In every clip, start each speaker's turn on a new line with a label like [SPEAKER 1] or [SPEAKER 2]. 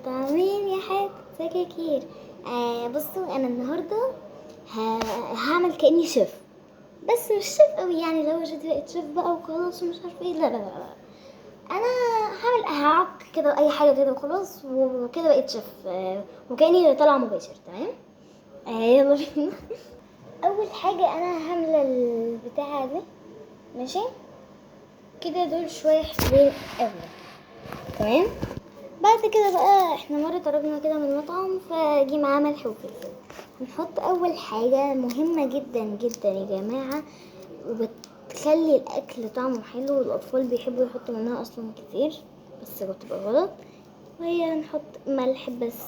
[SPEAKER 1] طعمين يا حاجة سكاكير. بصوا انا النهارده هعمل كأني شيف، بس مش شيف قوي يعني لو جيت بقيت شيف بقى وخلاص ومش عارفه ايه. لا لا لا لا، انا هعك كده اي حاجه كده وخلاص وكده بقيت شيف. وكأني طالعه مباشر. تمام. يلا بينا. اول حاجه انا هعمل البتاعه دي. ماشي كده، دول شويه حلوين قوي. تمام. بعد كده بقى احنا مرة طلبنا كده من المطعم فجي معاه ملح وفلفل. هنحط اول حاجة مهمة جدا جدا يا جماعة، وبتخلي الاكل طعمه حلو والاطفال بيحبوا يحطوا منها اصلا كتير، بس بتبقى غلط. وهي هنحط ملح بس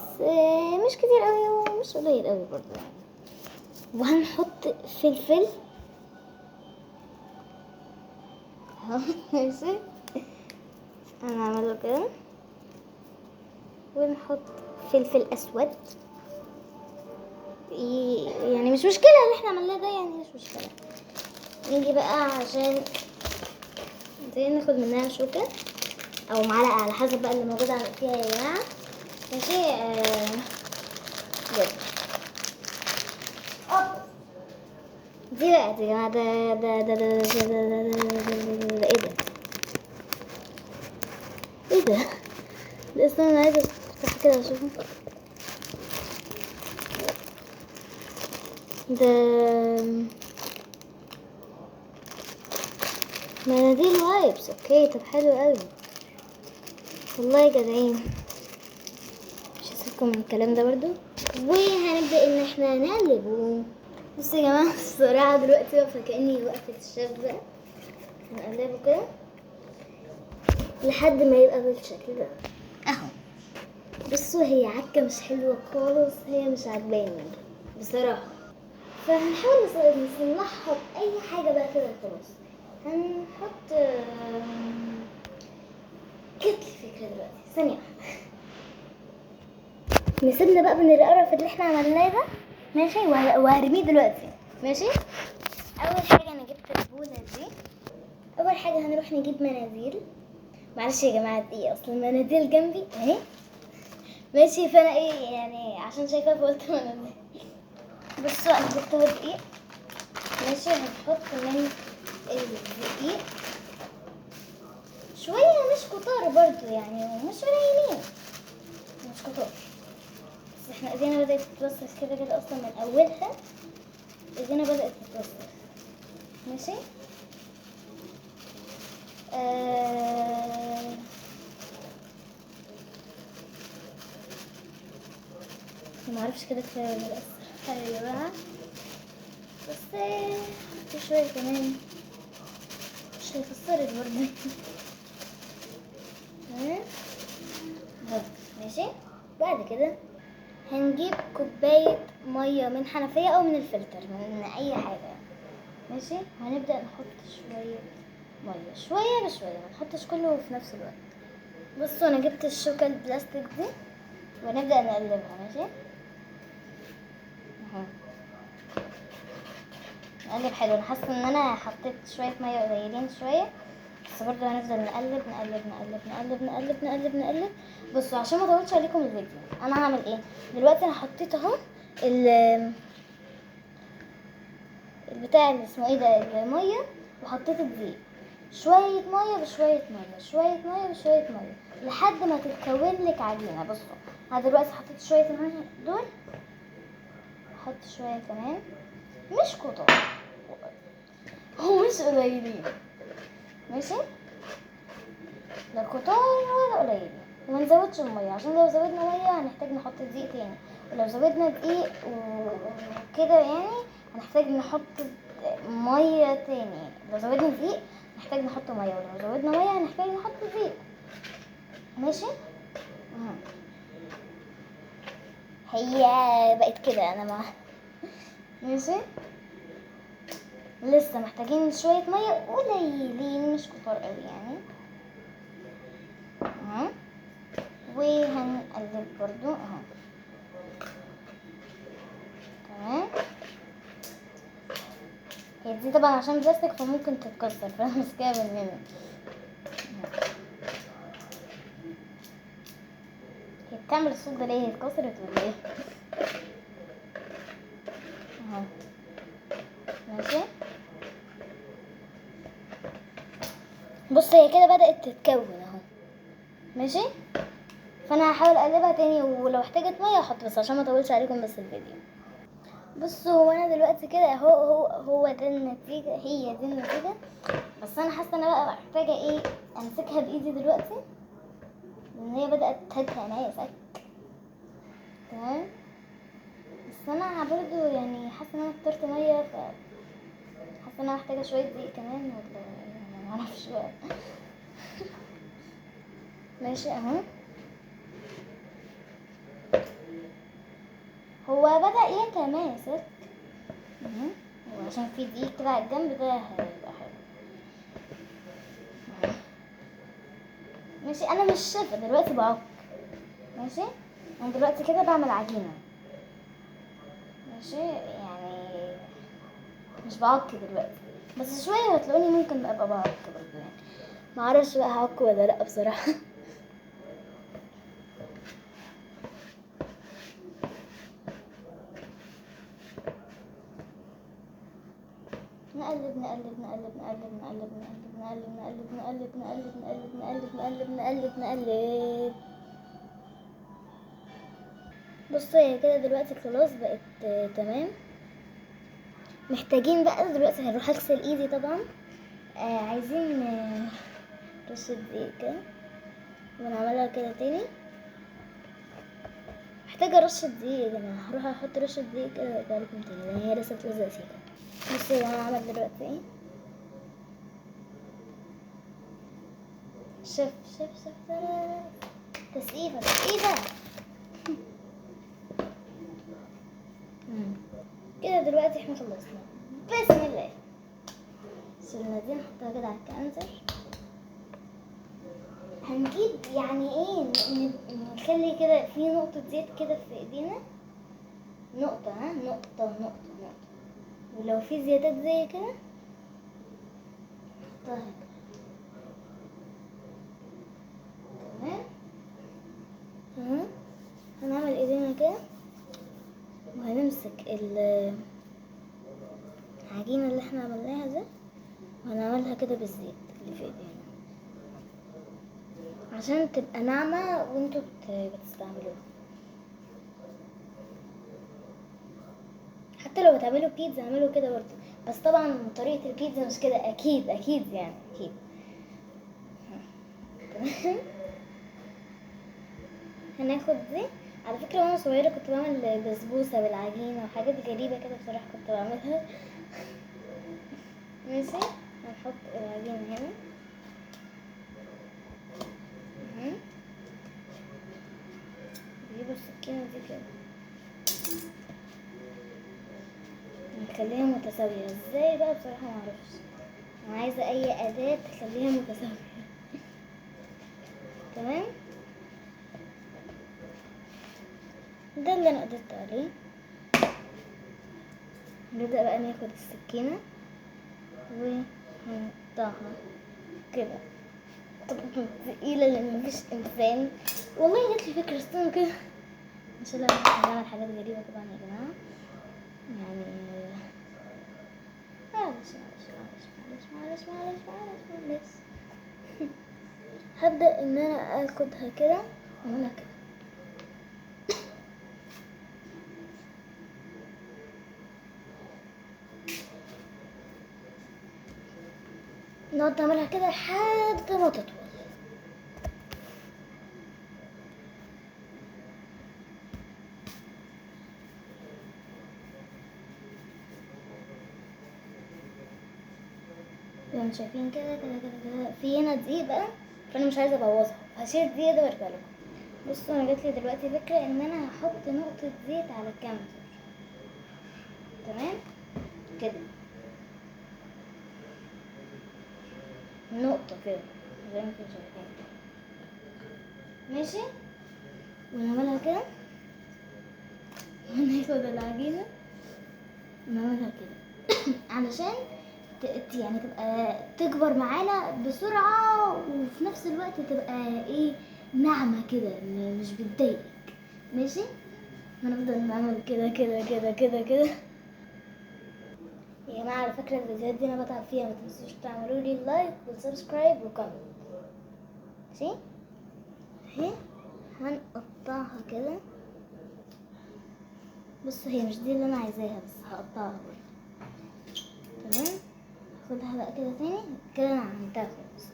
[SPEAKER 1] مش كتير قوي ومش قليل قوي برضه يعني. وهنحط فلفل ماشي. هنعمله كده. ونحط فلفل اسود، يعني مش مشكلة اللي احنا عملناه ده، يعني مش مشكلة. نيجي بقى عشان ناخد منها شوكة او معلقة على حسب بقى اللي موجودة فيها يا جماعة. ماشي. يلا. دي بقى يا جماعة، ده ايه ده؟ ايه ده؟ لا استنى، انا عايزة افتح كده اشوفه. ده مناديل وايبس. اوكي طب حلو قوي والله، جدعين. مش هسيبكم من الكلام ده برضو. وهنبدأ ان احنا نقلبه. بصوا يا جماعة الصراحة دلوقتي واقفة كأني وقفة الشيف بقى. هنقلبه كده لحد ما يبقى بالشكل ده اهو. بصوا هي عكة مش حلوة خالص، هي مش عجباني بصراحة. فهنحاول نصلحها بأي حاجة بقى كده خلاص. هنحط جت لي فكرة دلوقتي ثانية. نسيبنا بقى من القرف اللي احنا عملناه ده. ماشي. وهرميه دلوقتي. ماشي. اول حاجة انا جبت البولة دي. اول حاجة هنروح نجيب مناديل. معلش يا جماعة ايه، اصل المناديل جنبي اهي. ماشي. فانا ايه يعني عشان شايفاها فقلت مناديل. بصوا انا جبت اهو دقيق. ماشي. هنحط من الدقيق شوية، مش كتار برضو يعني ومش قليلين، مش كتار. بس احنا ايدينا بدأت تتوسخ كده كده اصلا من اولها. ايدينا بدأت تتوسخ. ماشي. معرفش كده كفاية ولا لأ. حلو يا جماعة. بس في شوية كمان مش هيفسرت برضه. تمام. ماشي. بعد كده هنجيب كوباية مية من حنفية او من الفلتر، من اي حاجة. ماشي. وهنبدأ نحط شوية مية شوية بشوية، ما نحطش كله في نفس الوقت. بصوا انا جبت الشوكة البلاستيك دي ونبدأ نقلبها. ماشي. اهو نقلب حلو. انا حاسه ان انا حطيت شويه ميه قليلين شويه، بس برضه هنفضل نقلب نقلب نقلب نقلب نقلب نقلب نقلب. بصوا عشان ما اطولش عليكم الفيديو، انا هعمل ايه دلوقتي. انا حطيت اهو البتاع اللي اسمه ايه ده، الميه، وحطيت الدقيق. شويه ميه بشويه ميه، شويه ميه بشويه ميه، لحد ما تتكون لك عجينه. بصوا انا دلوقتي حطيت شويه الميه دول، احط شويه كمان، مش كتار ومش قليلين. ماشي. لا كتار ولا قليلين. وما نزودش الميه، عشان لو زودنا ميه هنحتاج نحط دقيق تاني، ولو زودنا دقيق وكده يعني هنحتاج نحط ميه تاني. لو زودنا دقيق نحتاج نحط ميه، ولو زودنا ميه هنحتاج نحط دقيق. ماشي. هي بقت كده انا مع ماشي. لسه محتاجين شويه ميه قليلين، مش كتار قوي يعني. وهنقلب برضو اهو. تمام. هي دي طبعا عشان بلاستيك فممكن تتكسر، فانا ماسكاها بالمية. هي بتعمل الصوت ده ليه؟ اتكسرت ولا ايه؟ اهو ماشي. بص هي كده بدأت تتكون اهو ماشي. فانا هحاول اقلبها تاني، ولو احتاجت ميه احط، بس عشان ما اطولش عليكم بس الفيديو. بصوا هو انا دلوقتي كده اهو، هو ده النتيجه، هي دي النتيجه. بس انا حاسه انا بقى محتاجه ايه، امسكها بايدي دلوقتي لان هي بدات تهدى معايا سك. تمام. بس انا برضو يعني حاسه ان انا كترت ميه، ف حاسه ان انا محتاجه شويه دقيق كمان، ولا يعني ما اعرفش بقى. ماشي اهو. هو بدأ يتماسك اهو، وعشان في دقيق كده على الجنب ده هيبقى حلو. ماشي. انا مش شايفه دلوقتي بعك. ماشي. انا دلوقتي كده بعمل عجينه. ماشي يعني مش بعك دلوقتي، بس شويه هتلاقوني ممكن ابقى بعك برضه يعني. معرفش بقى هعك ولا لا بصراحه. نقلب نقلب نقلب نقلب نقلب نقلب نقلب نقلب نقلب نقلب نقلب نقلب نقلب نقلب. بصوا هي كده دلوقتي خلاص بقت تمام. محتاجين بقى دلوقتي هروح اغسل ايدي طبعا. عايزين رشة دقيق كده، ونعملها كده تاني. محتاجة رشة دقيق يا جماعة، هروح احط رشة دقيق كده وارجع لكم تاني لان هي لسه بتلزق فيها. بصوا انا هعمل دلوقتي ايه. شف شف شف تسقيفة تسقيفة. كده دلوقتي احنا خلصنا. بسم الله. شلنا دي نحطها كده على الكانتر. هنجيب يعني ايه، نخلي كده في نقطة زيت كده في ايدينا، نقطة نقطة نقطة نقطة، ولو في زيادات زي كده نحطها هنا. تمام. تمام. هنعمل ايدينا كده، وهنمسك العجينة اللي احنا عملناها دي، وهنعملها كده بالزيت اللي في ايدينا عشان تبقى ناعمة وانتوا بتستعملوها. حتى لو بتعملوا بيتزا اعملوا كده برضه، بس طبعا طريقة البيتزا مش كده، اكيد اكيد يعني اكيد. تمام. هناخد دي. على فكرة وانا صغيرة كنت بعمل بسبوسة بالعجينة وحاجات غريبة كده بصراحة كنت بعملها. ماشي. هنحط العجينة هنا. نجيب السكينة دي كده، نخليها متساوية. ازاي بقى بصراحة معرفش، انا عايزة اي اداة تخليها متساوية. تمام. ده اللي انا قدرت عليه. نبدأ بقى ناخد السكينة ونقطعها كده. طبعا تقيلة لان مفيش انسان. والله جاتلي فكرة، استنوا كده عشان لو هنعمل حاجات غريبة طبعا يا جماعة يعني. معلش معلش معلش معلش معلش معلش معلش معلش. هبدأ ان انا اخدها كده واعملها كده. نقعد نعملها كده لحد ما تطول. زي ما شايفين كده كده كده كده. في هنا دقيق بقى، فانا مش عايزه ابوظها، هشيل الدقيق ده وارجع لكم. بصوا انا جاتلي دلوقتي فكره ان انا هحط نقطه زيت على الكاونتر. تمام كده، نقطه كده زي ما انتم شايفين. ماشي. ونعملها كده، وناخد العجينه ونعملها كده علشان يعني تبقى تكبر معانا بسرعة، وفي نفس الوقت تبقى ايه، ناعمة كده، مش بتضايقك. ماشي، هنفضل نعمل كده كده كده كده كده. يا جماعة على فكرة الفيديوهات دي انا بتعب فيها، ما تنسوش تعملوا لي لايك وسبسكرايب وكومنت. ماشي، اهي هنقطعها كده. بص هي مش دي اللي انا عايزاها، بس هقطعها برضه. تمام، خدها بقى كده تاني كده، انا عملتها خلاص.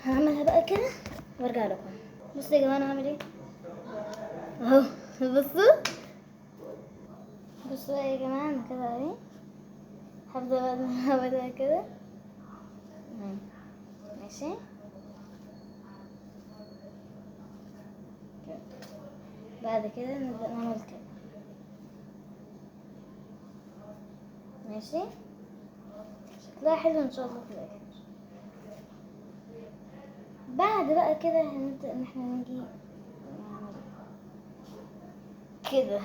[SPEAKER 1] هعملها بقى كده وارجع لكم. بصوا يا جماعة انا هعمل ايه اهو. بصوا بصوا يا جماعة انا كده اهي، هبدأ بقى هعملها كده. ماشي كده. بعد كده نبدأ نعمل كده. ماشي، شكلها حلو ان شاء الله في الاخر. بعد بقى كده هنبدأ ان احنا نجي نعمل كده.